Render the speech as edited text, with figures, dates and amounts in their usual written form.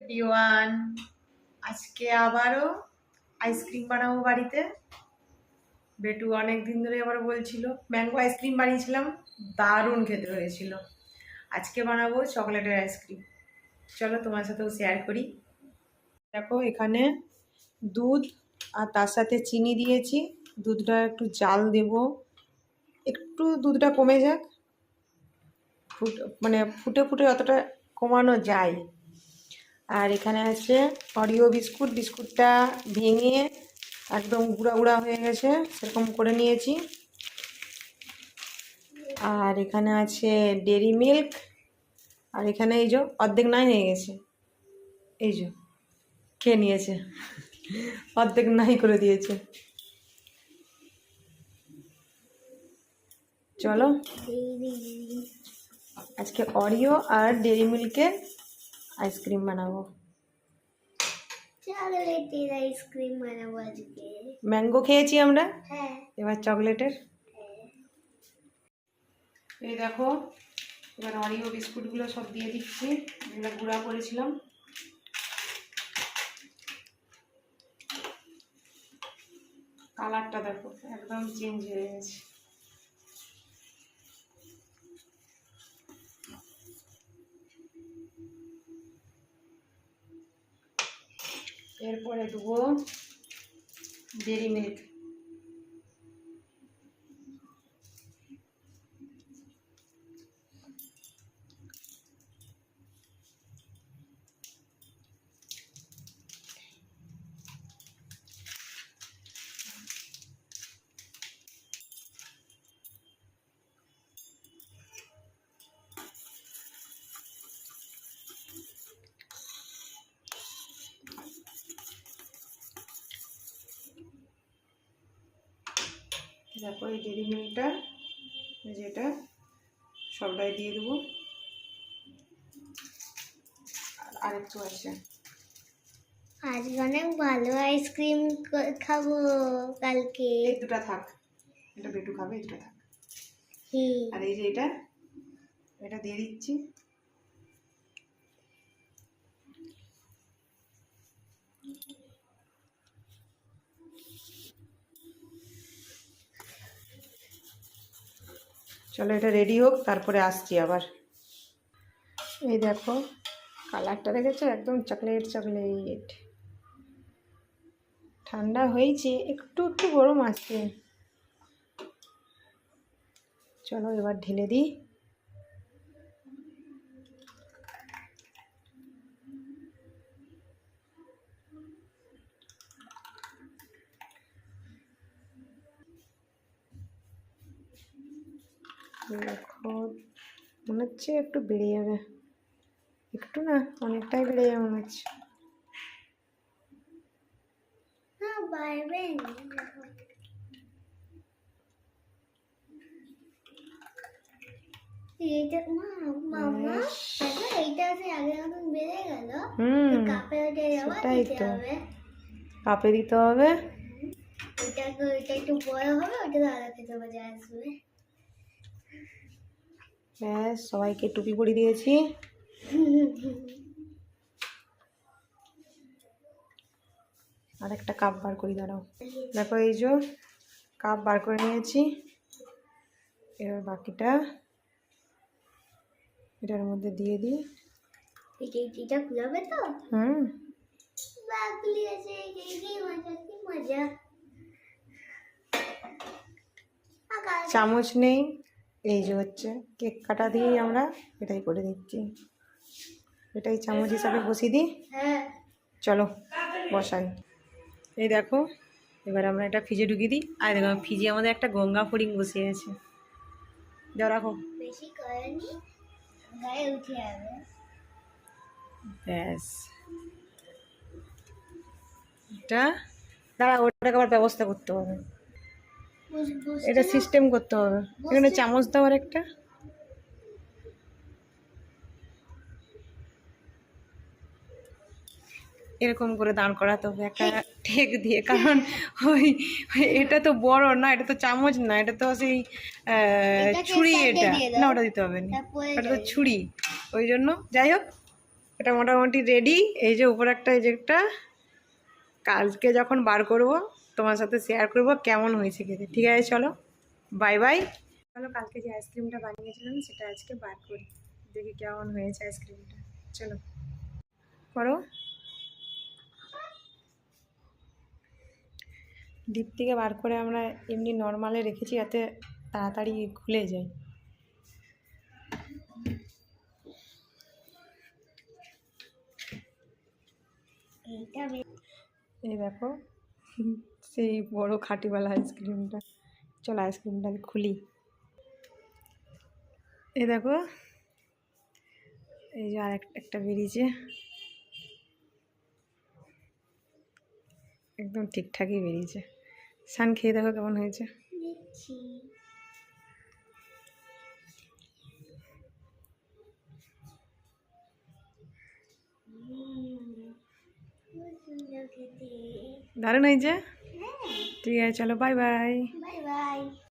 Everyone, আজকে আবারও ice cream বানাবো বাড়িতে। বেটু অনেক দিন ধরে আবার বলছিল, ম্যাঙ্গো আইসক্রিম বানিয়েছিলাম, দারুণ খেতে হয়েছিল। আজকে বানাবো চকলেটের আইসক্রিম। চলো তোমার সাথেও শেয়ার করি। দেখো এখানে দুধ আর তার সাথে চিনি দিয়েছি। দুধটা একটু জাল দেব, একটু দুধটা কমে যাক, ফুটে ফুটে অতটা কমানো যায়। আর এখানে আছে অরিও বিস্কুট। বিস্কুটটা ভেঙে একদম গুঁড়া গুঁড়া হয়ে গেছে, সেরকম করে নিয়েছি। আর এখানে আছে ডেরি মিল্ক। আর এখানে এই যে অর্ধেক নাই হয়ে গেছে, এই যে খেয়ে নিয়েছে, অর্ধেক নাই করে দিয়েছে। চলো আজকে অরিও আর ডেরি মিল্কের আইসক্রিম বানাবো। চকলেটের আইসক্রিম বানাবো আজকে। ম্যাঙ্গো খেয়েছি আমরা, হ্যাঁ এবার চকলেটের। এই দেখো এবার অরিও বিস্কুটগুলো সব দিয়ে দিচ্ছি, যেগুলো গুঁড়া করেছিলাম। কালারটা দেখো একদম চেঞ্জ হয়ে গেছে। এরপরে দেবো ডেরি মিল্ক। দেখো এই ডেরি মিল্কটা যেটা সবটাই দিয়ে দেবো। আর একটু আছে। আজকে অনেক ভালো আইসক্রিম খাবো কালকে। এই দুটা থাক, এটা বেটু খাবে, এই দুটা থাক। আর এই যে এটা দিয়ে দিচ্ছি। চলো এটা রেডি হোক, তারপরে আসছি আবার। এই দেখো কালারটা দেখেছো, একদম চকলেট চকলেট। ঠান্ডা হয়েছে, একটু একটু গরম আছে। চলো এবার ঢেলে দিই। দেখো মনে হচ্ছে একটু বেড়ে যাবে, একটু না অনেকটাই বেড়ে যাবে মনে হচ্ছে। হ্যাঁ বাড়বে। এইটা মামা এইটা আছে আগের মতন বেড়ে গেল। কাপে ওঠে সেটাই তো, কাপে দিতে হবে। ওইটা একটু বড় হবে, ওটা আলাদা খেতে মজা আসবে। ব্যাস সবাইকে টুপি পরিয়ে দিয়েছি। আর একটা কাপ বার করি, দাঁড়াও। দেখো এই যে কাপ বার করে নিয়েছি। এবার বাকিটা এটার মধ্যে দিয়ে দিই। এটা খুলাবে তো? বাগলি আছে, কি মজা। চামচ নেই, এই যে হচ্ছে কেক কাটা দিয়েই আমরা এটাই করে দিচ্ছি। এটাই চামচ হিসাবে বসিয়ে দিই। চলো বসাই। এই দেখো এবার আমরা এটা ফ্রিজে ঢুকিয়ে দিই। আর দেখো ফ্রিজে আমাদের একটা গঙ্গা ফড়িং বসে আছে। যাও রাখো। বেশি করেনি, গায়ে উঠে যাবে। ব্যাস এটা দাঁড়া, ওটাকে আবার ব্যবস্থা করতে হবে, এটা সিস্টেম করতে হবে। এখানে চামচ দেওয়ার একটা, এরকম করে দাঁড় করাতে হবে একটা ঠেক দিয়ে, কারণ ওই এটা তো বড় না, এটা তো চামচ না, এটা তো সেই ছুরি। এটা না, ওটা দিতে হবে না, এটা তো ছুরি। ওই জন্য যাই হোক এটা মোটামুটি রেডি। এই যে উপর একটা, এই যে একটা, কালকে যখন বার করব তোমার সাথে শেয়ার করব কেমন হয়েছে খেতে। ঠিক আছে, চলো বাই বাই। চলো কালকে যে আইসক্রিমটা বানিয়েছিলাম সেটা আজকে বার করি, দেখি কেমন হয়েছে আইসক্রিমটা। চলো করো। ডিপ থেকে বার করে আমরা এমনি নর্মালে রেখেছি যাতে তাড়াতাড়ি খুলে যায়। এই দেখো সেই বড় খাটিওয়ালা আইসক্রিমটা। চলো আইসক্রিমটা খুলি। এই দেখো, এই যে আর একটা বেরিয়েছে, একদম ঠিকঠাকই বেরিয়েছে। সান খেয়ে দেখো কেমন হয়েছে। দেখছি। খুব সুন্দর খেতে। দারুণ হয়েছে। হ্যাঁ। ঠিক আছে, চলো বাই বাই। Bye bye.